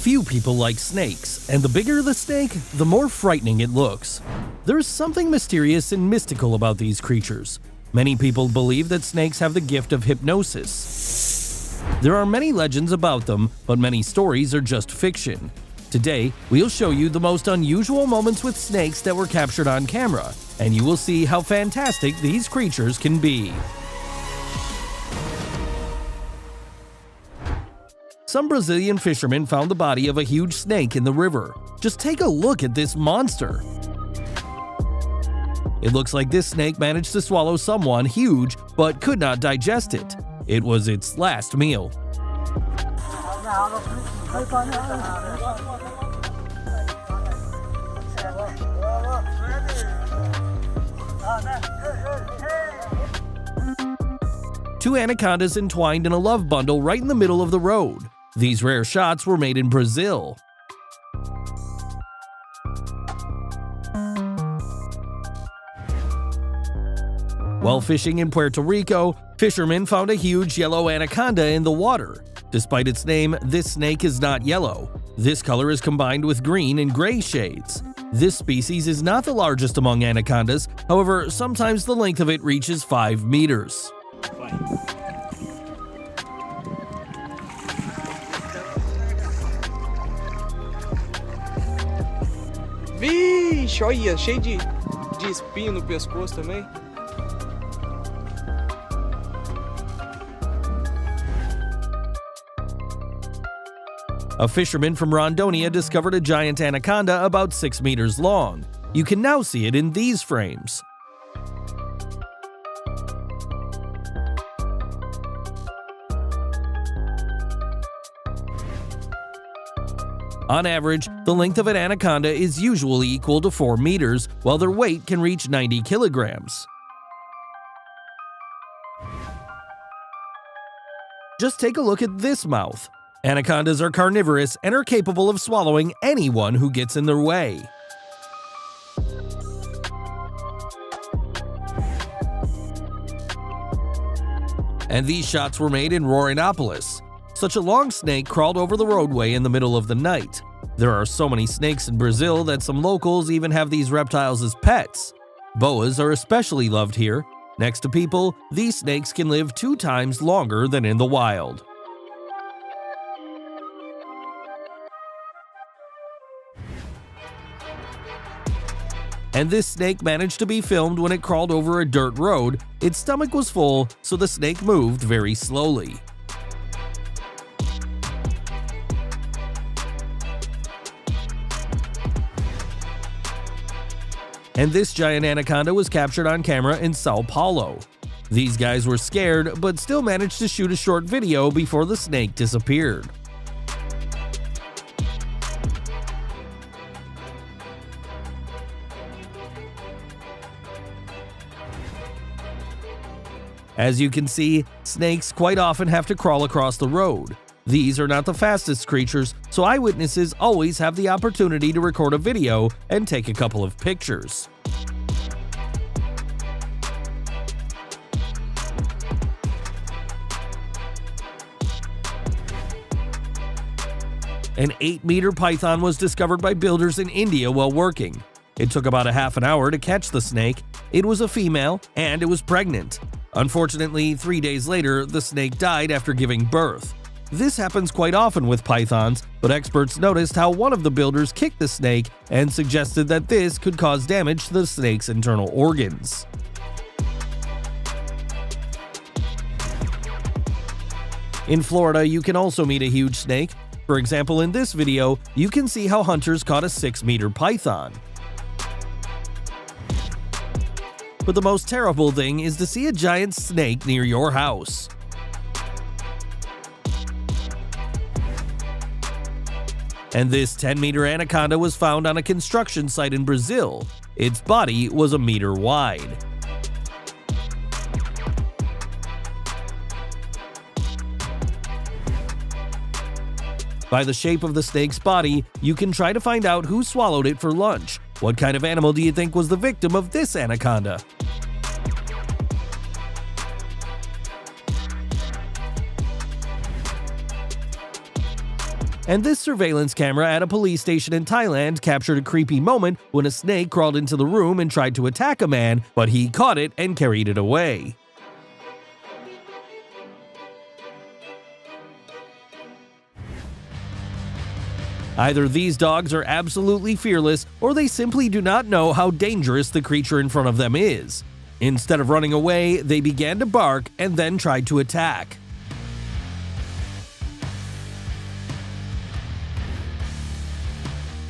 Few people like snakes, and the bigger the snake, the more frightening it looks. There's something mysterious and mystical about these creatures. Many people believe that snakes have the gift of hypnosis. There are many legends about them, but many stories are just fiction. Today, we'll show you the most unusual moments with snakes that were captured on camera, and you will see how fantastic these creatures can be. Some Brazilian fishermen found the body of a huge snake in the river. Just take a look at this monster. It looks like this snake managed to swallow someone huge but could not digest it. It was its last meal. Two anacondas entwined in a love bundle right in the middle of the road. These rare shots were made in Brazil. While fishing in Puerto Rico, fishermen found a huge yellow anaconda in the water. Despite its name, this snake is not yellow. This color is combined with green and gray shades. This species is not the largest among anacondas, however, sometimes the length of it reaches 5 meters. Vixe, olha, cheio de espinho no pescoço também. A fisherman from Rondônia discovered a giant anaconda about 6 meters long. You can now see it in these frames. On average, the length of an anaconda is usually equal to 4 meters, while their weight can reach 90 kilograms. Just take a look at this mouth. Anacondas are carnivorous and are capable of swallowing anyone who gets in their way. And these shots were made in Florianópolis. Such a long snake crawled over the roadway in the middle of the night. There are so many snakes in Brazil that some locals even have these reptiles as pets. Boas are especially loved here. Next to people, these snakes can live 2 times longer than in the wild. And this snake managed to be filmed when it crawled over a dirt road. Its stomach was full, so the snake moved very slowly. And this giant anaconda was captured on camera in Sao Paulo. These guys were scared, but still managed to shoot a short video before the snake disappeared. As you can see, snakes quite often have to crawl across the road. These are not the fastest creatures, so eyewitnesses always have the opportunity to record a video and take a couple of pictures. An 8-meter python was discovered by builders in India while working. It took about a half an hour to catch the snake. It was a female, and it was pregnant. Unfortunately, 3 days later, the snake died after giving birth. This happens quite often with pythons, but experts noticed how one of the builders kicked the snake and suggested that this could cause damage to the snake's internal organs. In Florida, you can also meet a huge snake. For example, in this video, you can see how hunters caught a 6-meter python. But the most terrible thing is to see a giant snake near your house. And this 10-meter anaconda was found on a construction site in Brazil. Its body was a meter wide. By the shape of the snake's body, you can try to find out who swallowed it for lunch. What kind of animal do you think was the victim of this anaconda? And this surveillance camera at a police station in Thailand captured a creepy moment when a snake crawled into the room and tried to attack a man, but he caught it and carried it away. Either these dogs are absolutely fearless, or they simply do not know how dangerous the creature in front of them is. Instead of running away, they began to bark and then tried to attack.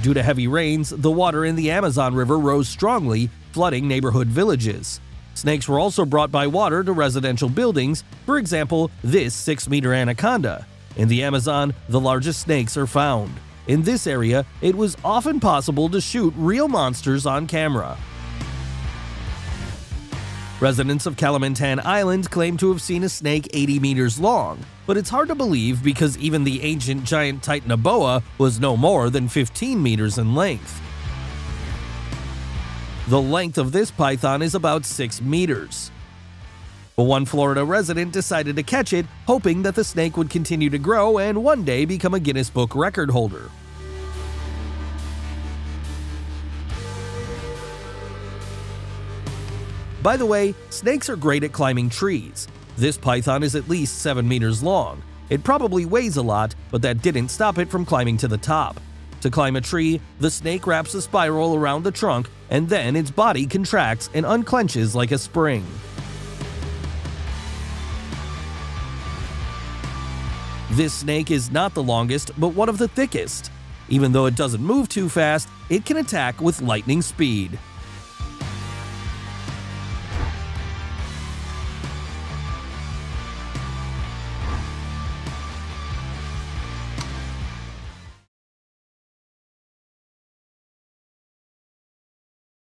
Due to heavy rains, the water in the Amazon River rose strongly, flooding neighborhood villages. Snakes were also brought by water to residential buildings, for example, this 6-meter anaconda. In the Amazon, the largest snakes are found. In this area, it was often possible to shoot real monsters on camera. Residents of Kalimantan Island claim to have seen a snake 80 meters long, but it's hard to believe because even the ancient giant Titanoboa was no more than 15 meters in length. The length of this python is about 6 meters. But one Florida resident decided to catch it, hoping that the snake would continue to grow and one day become a Guinness Book record holder. By the way, snakes are great at climbing trees. This python is at least 7 meters long. It probably weighs a lot, but that didn't stop it from climbing to the top. To climb a tree, the snake wraps a spiral around the trunk, and then its body contracts and unclenches like a spring. This snake is not the longest, but one of the thickest. Even though it doesn't move too fast, it can attack with lightning speed.